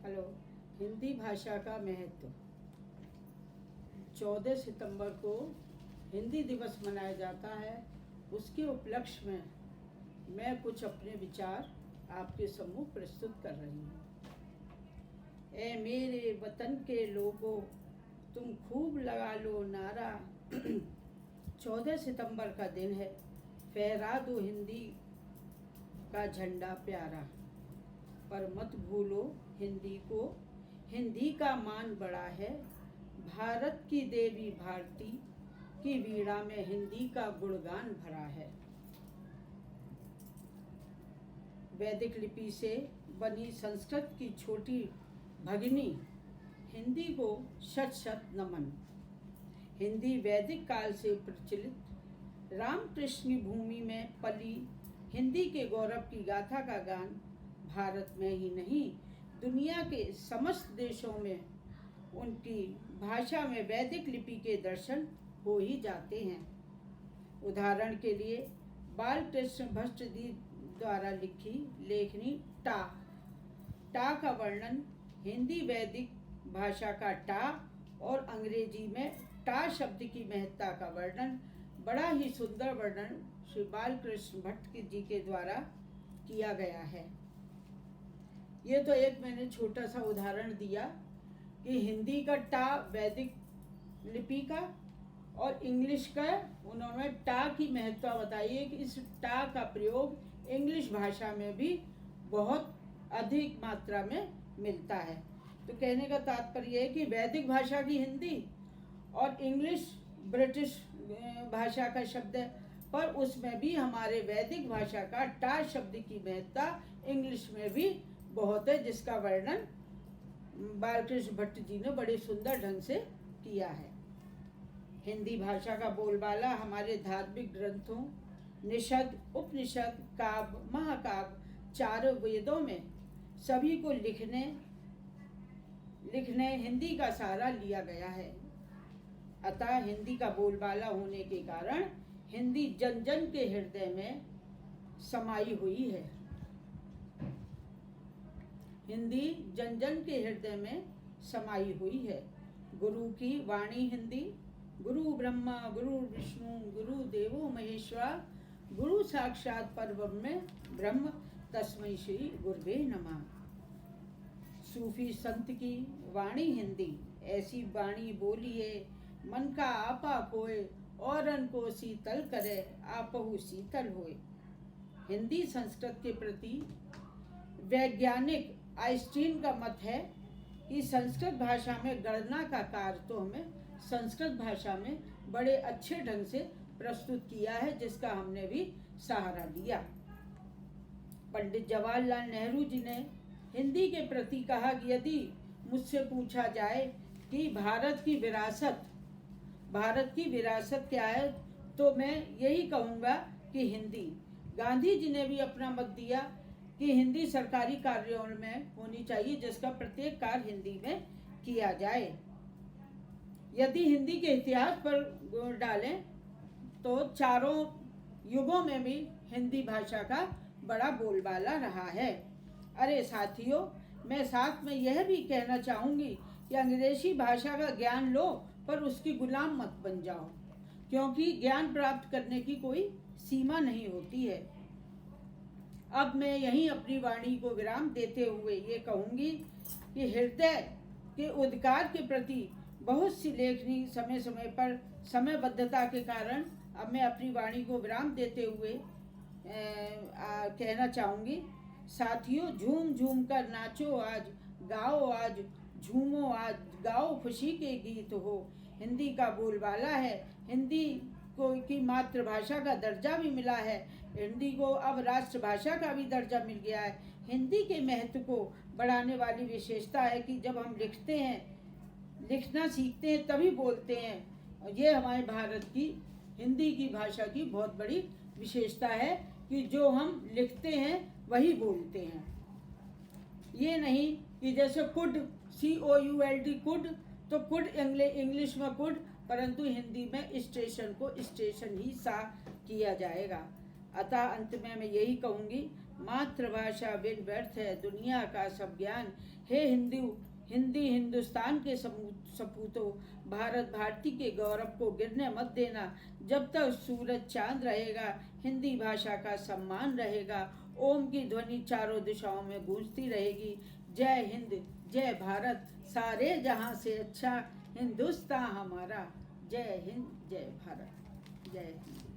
Hello. Hindi भाषा का महत्व। 14 सितंबर को हिंदी दिवस मनाया जाता है। उसके उपलक्ष्य में मैं कुछ अपने विचार आपके सम्मुख प्रस्तुत कर रही हूँ। ए मेरे वतन के लोगों, तुम खूब लगा लो नारा। 14 सितंबर का दिन है, फहरा दो हिंदी का झंडा प्यारा। पर मत भूलो हिंदी को, हिंदी का मान बड़ा है। भारत की देवी भारती की वीणा में हिंदी का गुणगान भरा है। वैदिक लिपि से बनी संस्कृत की छोटी भगिनी हिंदी को शत शत नमन। हिंदी वैदिक काल से प्रचलित रामकृष्ण की भूमि में पली हिंदी के गौरव की गाथा का गान भारत में ही नहीं, दुनिया के समस्त देशों में उनकी भाषा में वैदिक लिपि के दर्शन हो ही जाते हैं। उदाहरण के लिए बालकृष्ण भट्ट जी द्वारा लिखी लेखनी टा का वर्णन, हिंदी वैदिक भाषा का टा और अंग्रेजी में टा शब्द की महत्ता का वर्णन, बड़ा ही सुंदर वर्णन श्री बालकृष्ण भट्ट जी के द्वारा किया गया है। ये तो एक मैंने छोटा सा उदाहरण दिया कि हिंदी का टा वैदिक लिपि का और इंग्लिश का उन्होंने टा की महत्ता बताई है कि इस टा का प्रयोग इंग्लिश भाषा में भी बहुत अधिक मात्रा में मिलता है। तो कहने का तात्पर्य है कि वैदिक भाषा की हिंदी और इंग्लिश ब्रिटिश भाषा का शब्द है, पर उसमें भी हमारे वैदिक भाषा का टा शब्द की महत्ता इंग्लिश में भी बहुत है, जिसका वर्णन बालकृष्ण भट्ट जी ने बड़े सुंदर ढंग से किया है। हिंदी भाषा का बोलबाला हमारे धार्मिक ग्रंथों, निषद, उपनिषद, काव्य, महाकाव्य, चारों वेदों में सभी को लिखने हिंदी का सहारा लिया गया है। अतः हिंदी का बोलबाला होने के कारण हिंदी जन जन के हृदय में समाई हुई है। हिंदी जन जन के हृदय में समाई हुई है। गुरु की वाणी हिंदी, गुरु ब्रह्मा गुरु विष्णु गुरु देवो महेश्वर, गुरु साक्षात परब्रह्म तस्मै श्री गुरुवे नमः। सूफी संत की वाणी हिंदी, ऐसी वाणी बोलिए मन का आपा खोए, औरन को शीतल करे आपहु शीतल होए। हिंदी संस्कृत के प्रति वैज्ञानिक आइंस्टीन का मत है कि संस्कृत भाषा में गणना का कार्य तो हमें संस्कृत भाषा में बड़े अच्छे ढंग से प्रस्तुत किया है, जिसका हमने भी सहारा लिया। पंडित जवाहरलाल नेहरू जी ने हिंदी के प्रति कहा कि यदि मुझसे पूछा जाए कि भारत की विरासत क्या है, तो मैं यही कहूँगा कि हिंदी। गांधी जी ने भी अपना मत दिया कि हिंदी सरकारी कार्यों में होनी चाहिए, जिसका प्रत्येक कार्य हिंदी में किया जाए। यदि हिंदी के इतिहास पर डालें तो चारों युगों में भी हिंदी भाषा का बड़ा बोलबाला रहा है। अरे साथियों, मैं साथ में यह भी कहना चाहूँगी कि अंग्रेजी भाषा का ज्ञान लो, पर उसकी गुलाम मत बन जाओ, क्योंकि ज्ञान प्राप्त करने की कोई सीमा नहीं होती है। अब मैं यहीं अपनी वाणी को विराम देते हुए ये कहूँगी कि हृदय के उद्गार के प्रति बहुत सी लेखनी समय समय पर समयबद्धता के कारण अब मैं अपनी वाणी को विराम देते हुए कहना चाहूँगी, साथियों झूम झूम कर नाचो आज, गाओ आज, झूमो आज, गाओ खुशी के गीत हो। हिंदी का बोलबाला है, हिंदी को की मातृभाषा का दर्जा भी मिला है, हिंदी को अब राष्ट्रभाषा का भी दर्जा मिल गया है। हिंदी के महत्व को बढ़ाने वाली विशेषता है कि जब हम लिखते हैं, लिखना सीखते हैं तभी बोलते हैं। और ये हमारे भारत की हिंदी की भाषा की बहुत बड़ी विशेषता है कि जो हम लिखते हैं वही बोलते हैं। ये नहीं कि जैसे कुड, COULD कुड, तो कुड इंग्लिश में कुड, परंतु हिंदी में स्टेशन को स्टेशन ही सा किया जाएगा। अतः अंत में मैं यही कहूँगी, मातृभाषा बिन व्यर्थ है दुनिया का सब ज्ञान। हे हिंदी हिंदुस्तान के सपूतों, भारत भारती के गौरव को गिरने मत देना। जब तक सूरज चांद रहेगा हिंदी भाषा का सम्मान रहेगा। ओम की ध्वनि चारों दिशाओं में गूंजती रहेगी। जय हिंद जय भारत, सारे जहां से अच्छा हिंदुस्तान हमारा। जय हिंद जय भारत, जय हिंद।